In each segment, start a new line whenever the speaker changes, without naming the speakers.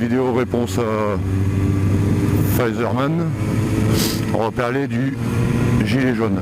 vidéo réponse à Pfizerman, on va parler du gilet jaune.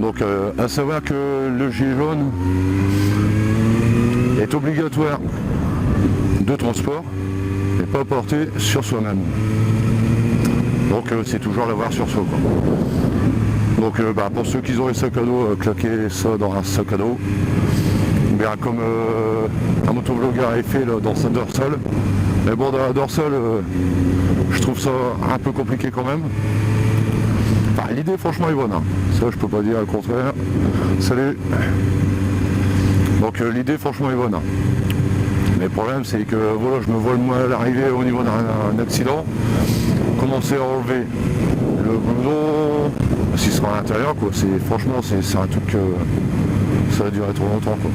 Donc à savoir que le gilet jaune est obligatoire de transport et pas porté sur soi-même. Donc c'est toujours l'avoir sur soi, quoi. Donc pour ceux qui ont les sacs à dos, claquez ça dans un sac à dos. Bien, comme un motovlogueur a fait là, dans sa dorsale. Mais bon, dans la dorsale, je trouve ça un peu compliqué quand même. Enfin, l'idée franchement est bonne, hein. Ça je peux pas dire le contraire. Salut. Donc l'idée franchement est bonne, hein. Mais le problème c'est que voilà, je me vois le mal arriver au niveau d'un accident, commencer à enlever le blouson, s'il sera à l'intérieur, quoi. Franchement c'est un truc, ça va durer trop longtemps, quoi.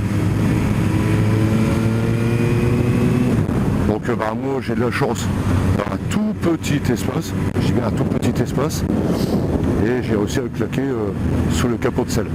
Donc moi j'ai de la chance d'avoir un tout petit espace, je dis bien un tout petit espace, et j'ai réussi à le claquer sous le capot de selle.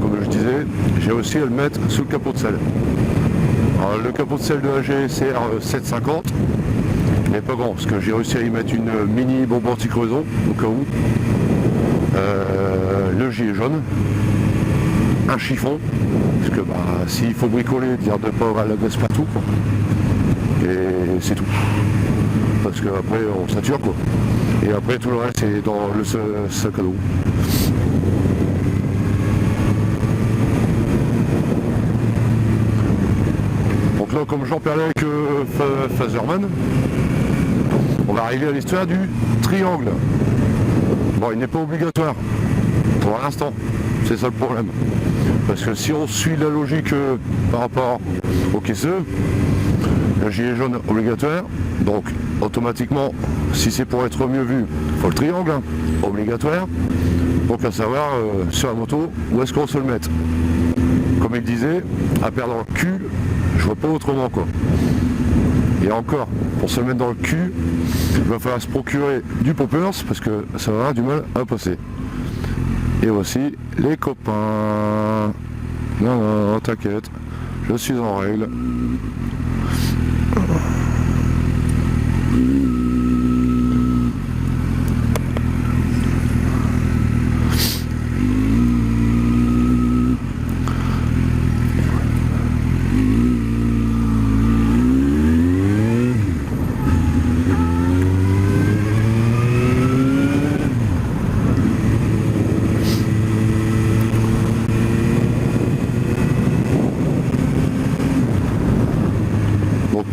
Comme je disais, j'ai aussi à le mettre sous le capot de selle. Alors, le capot de selle de la GSR 750 n'est pas grand, parce que j'ai réussi à y mettre une mini bombe anti-crevaison au cas où. Le gilet jaune, un chiffon, parce que s'il faut bricoler, dire de ne pas avoir la graisse partout, quoi. Et c'est tout. Parce qu'après on sature, quoi. Et après tout le reste c'est dans le sac à dos. Comme j'en parlais avec Pfizerman, on va arriver à l'histoire du triangle. Bon, il n'est pas obligatoire pour l'instant, c'est ça le problème. Parce que si on suit la logique par rapport au caisseux, le gilet jaune obligatoire, donc automatiquement, si c'est pour être mieux vu, il faut le triangle, hein, obligatoire. Donc à savoir, sur la moto, où est-ce qu'on se le met. Comme il disait, à perdre le cul, je vois pas autrement, quoi. Et encore, pour se le mettre dans le cul, il va falloir se procurer du poppers parce que ça va avoir du mal à passer. Et aussi les copains. Non, t'inquiète, je suis en règle.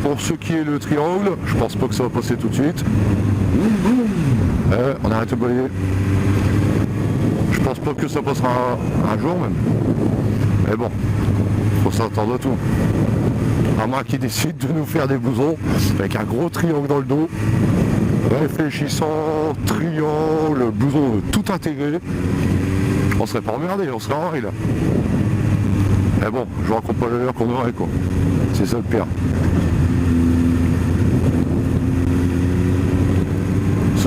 Pour ce qui est le triangle, je pense pas que ça va passer tout de suite. On arrête de boyer. Je pense pas que ça passera un jour même. Mais bon, faut s'attendre à tout. À moins qu'ils décident de nous faire des blousons avec un gros triangle dans le dos. Réfléchissant, triangle, blouson tout intégré. On serait pas emmerdé, on serait en règle. Mais bon, je raconte pas l'heure qu'on aurait, quoi. C'est ça le pire.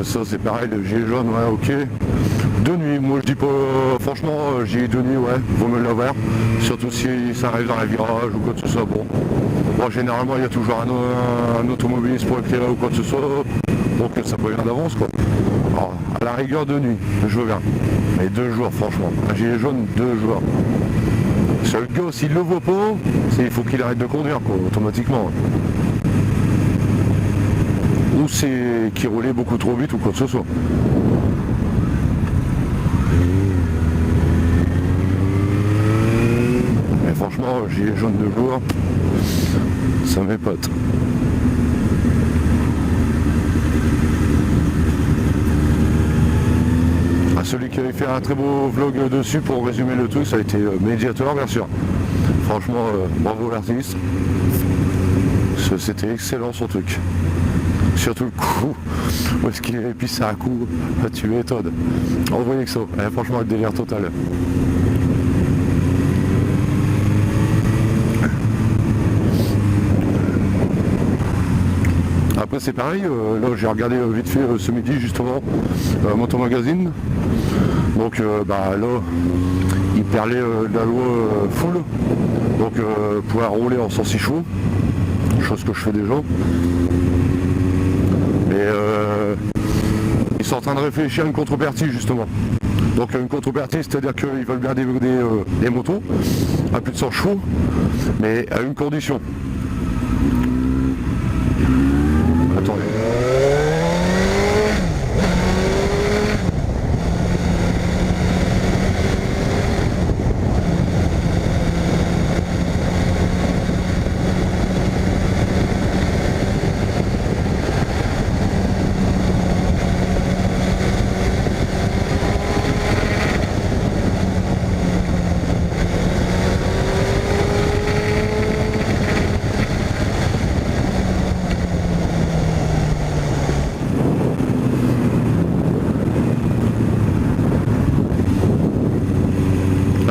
Ça c'est pareil, le gilet jaune, ouais, ok. De nuit, moi je dis pas, franchement, gilet de nuit, ouais, vaut mieux l'avoir. Surtout si ça arrive dans un virage ou quoi que ce soit, bon. Bon, généralement, il y a toujours un automobiliste pour éclairer ou quoi que ce soit, donc ça prévient d'avance, quoi. Alors, à la rigueur de nuit, je veux bien. Mais 2 jours, franchement. Un gilet jaune, 2 jours. Sur le gars, s'il le voit pas, il faut qu'il arrête de conduire, quoi, automatiquement. Ou c'est qu'il roulait beaucoup trop vite ou quoi que ce soit. Mais franchement, gilet jaune 2 jours, ça m'épate. Celui qui avait fait un très beau vlog dessus pour résumer le tout, ça a été Médiator, bien sûr. Franchement, bravo l'artiste. C'était excellent son truc. Surtout le coup, où est-ce qu'il est pissé à coup, tu m'étonnes. Envoyez que ça, franchement, le délire total. Après c'est pareil, là j'ai regardé vite fait ce midi justement Moto Magazine. Donc là il parlait de la loi full, donc pouvoir rouler en 106 chevaux, chose que je fais déjà. Et ils sont en train de réfléchir à une contrepartie justement. Donc une contrepartie, c'est-à-dire qu'ils veulent bien développer les motos à plus de 100 chevaux, mais à une condition. Attendez.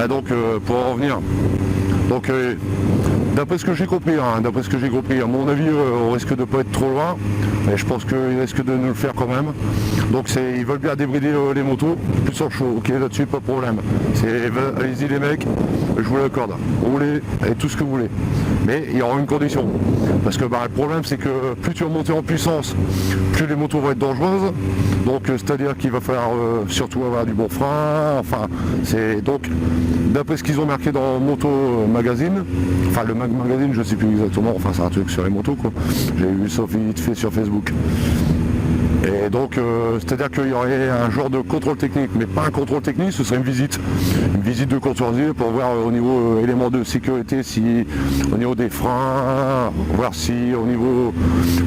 Donc pour en revenir, donc d'après ce que j'ai compris, à mon avis on risque de pas être trop loin, mais je pense qu'ils risquent de nous le faire quand même. Donc ils veulent bien débrider les motos, plus sans chaud, ok, là-dessus pas de problème. Allez-y les mecs, je vous l'accorde, roulez et tout ce que vous voulez. Mais il y aura une condition. Parce que le problème c'est que plus tu vas monter en puissance, plus les motos vont être dangereuses. Donc c'est-à-dire qu'il va falloir surtout avoir du bon frein. Enfin, c'est donc d'après ce qu'ils ont marqué dans Moto Magazine, enfin le magazine je sais plus exactement, enfin c'est un truc sur les motos quoi. J'ai vu ça vite fait sur Facebook. Et donc c'est-à-dire qu'il y aurait un genre de contrôle technique, mais pas un contrôle technique, ce serait une visite de courtoisie pour voir au niveau éléments de sécurité, si au niveau des freins, voir si au niveau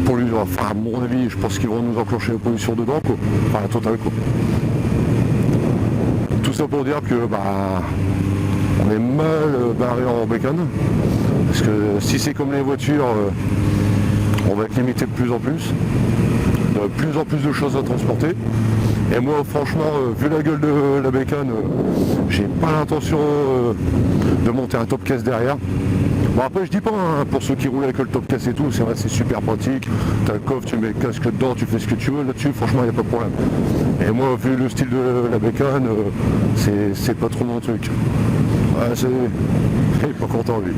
pollution, enfin à mon avis je pense qu'ils vont nous enclencher la pollution dedans quoi, enfin la totale quoi. Tout ça pour dire que on est mal barré en bécane, parce que si c'est comme les voitures, on va être limité de plus en plus de choses à transporter. Et moi franchement, vu la gueule de la bécane, j'ai pas l'intention de monter un top caisse derrière. Bon après je dis pas, hein, pour ceux qui roulent avec le top caisse et tout, c'est vrai c'est super pratique, t'as le coffre, tu mets le casque dedans, tu fais ce que tu veux là-dessus, franchement il n'y a pas de problème. Et moi vu le style de la bécane, c'est pas trop mon truc. Ouais, il est pas content lui.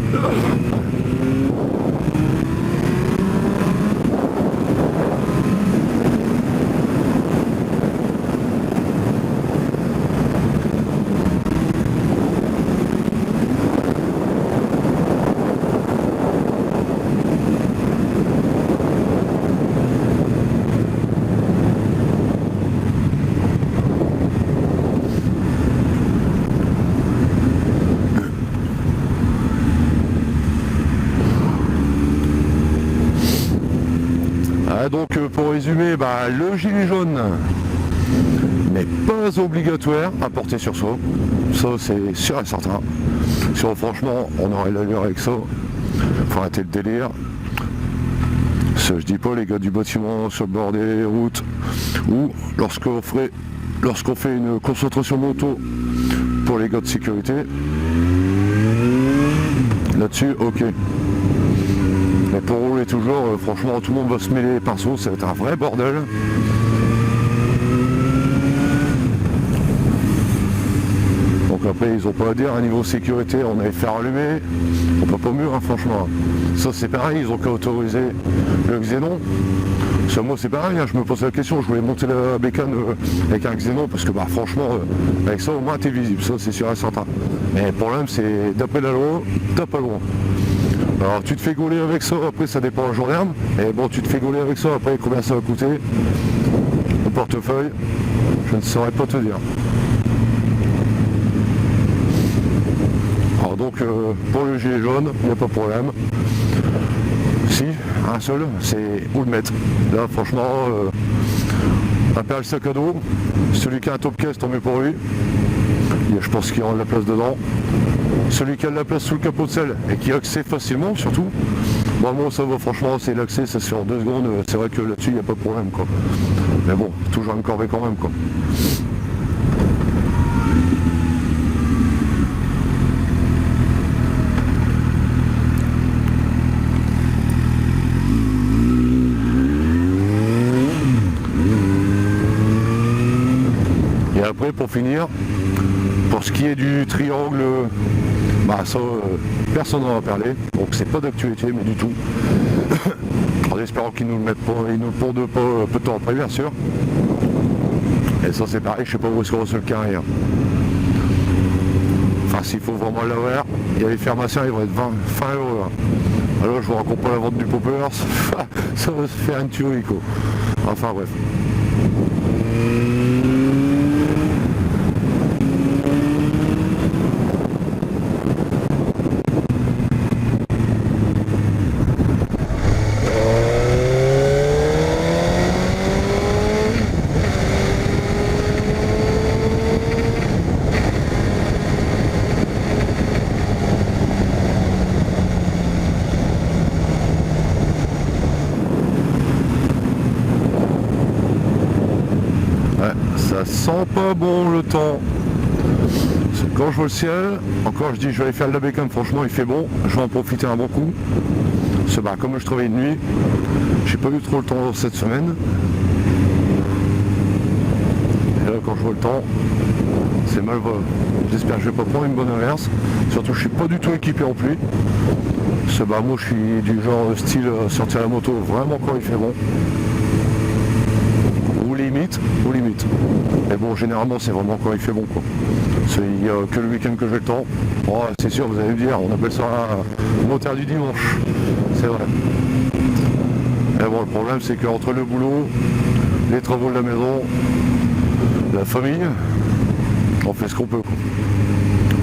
Donc pour résumer, le gilet jaune n'est pas obligatoire à porter sur soi, ça c'est sûr et certain. Sinon franchement on aurait l'allure avec ça, faut arrêter le délire. Ça, je dis pas les gars du bâtiment sur le bord des routes, ou lorsqu'on fait une concentration moto pour les gars de sécurité, là-dessus ok. Mais pour rouler toujours, franchement, tout le monde va se mêler les pinceaux, ça va être un vrai bordel. Donc Donc après ils ont pas à dire, à niveau sécurité, on a les fers allumés, on peut pas mieux hein, franchement. Ça c'est pareil, ils ont qu'à autoriser le xénon. Ça, moi c'est pareil, hein, je me pose la question, je voulais monter la bécane avec un xénon parce que bah franchement avec ça au moins t'es visible, ça c'est sûr et certain. Mais le problème c'est d'après la loi, t'as pas le droit. Alors tu te fais gauler avec ça, après ça dépend un gendarme, et bon tu te fais gauler avec ça, après combien ça va coûter au portefeuille, je ne saurais pas te dire. Alors donc pour le gilet jaune, il n'y a pas de problème. Si, un seul, c'est où le mettre. Là franchement, un père le sac à dos, celui qui a un top caisse, tant mieux pour lui. Je pense qu'il y aura de la place dedans. Celui qui a de la place sous le capot de selle et qui a accès facilement surtout. Bon, moi ça va franchement, c'est l'accès, ça se fait en 2 secondes, c'est vrai que là-dessus il n'y a pas de problème quoi. Mais bon, toujours une corvée quand même quoi. Et après pour finir, pour ce qui est du triangle, bah ça personne n'en a parlé, donc c'est pas d'actualité mais du tout. En espérant qu'ils nous le mettent pas, ils nous le pondent pas peu de temps après bien sûr. Et ça c'est pareil, je sais pas où est-ce qu'on reçoit le carrière. Enfin s'il faut vraiment l'avoir, il y a les pharmaciens, ils vont être 20 euros. Alors je vous raconte pas la vente du poppers, ça va se faire une tuerie quoi. Enfin bref. Ça sent pas bon le temps. Quand je vois le ciel, encore je dis je vais aller faire de la bécane, franchement il fait bon, je vais en profiter un bon coup. Parce que, bah, comme je travaille de nuit, j'ai pas eu trop le temps cette semaine. Et là quand je vois le temps, c'est mal. J'espère que je vais pas prendre une bonne inverse. Surtout je suis pas du tout équipé en pluie. Parce que, bah, moi je suis du genre style sortir la moto vraiment quand il fait bon. Ou limite. Mais bon, généralement, c'est vraiment quand il fait bon, quoi. Il n'y a que le week-end que j'ai le temps. Oh, c'est sûr, vous allez me dire, on appelle ça un motard du dimanche. C'est vrai. Mais bon, le problème, c'est qu'entre le boulot, les travaux de la maison, la famille, on fait ce qu'on peut, quoi.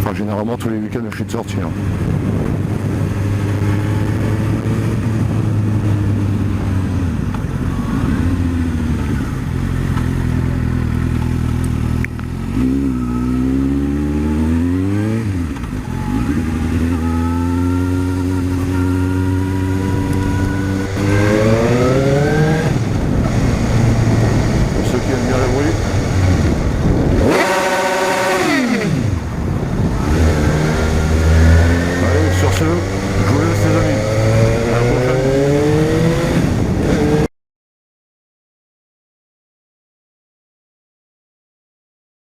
Enfin, généralement, tous les week-ends, je suis de sortie. Hein.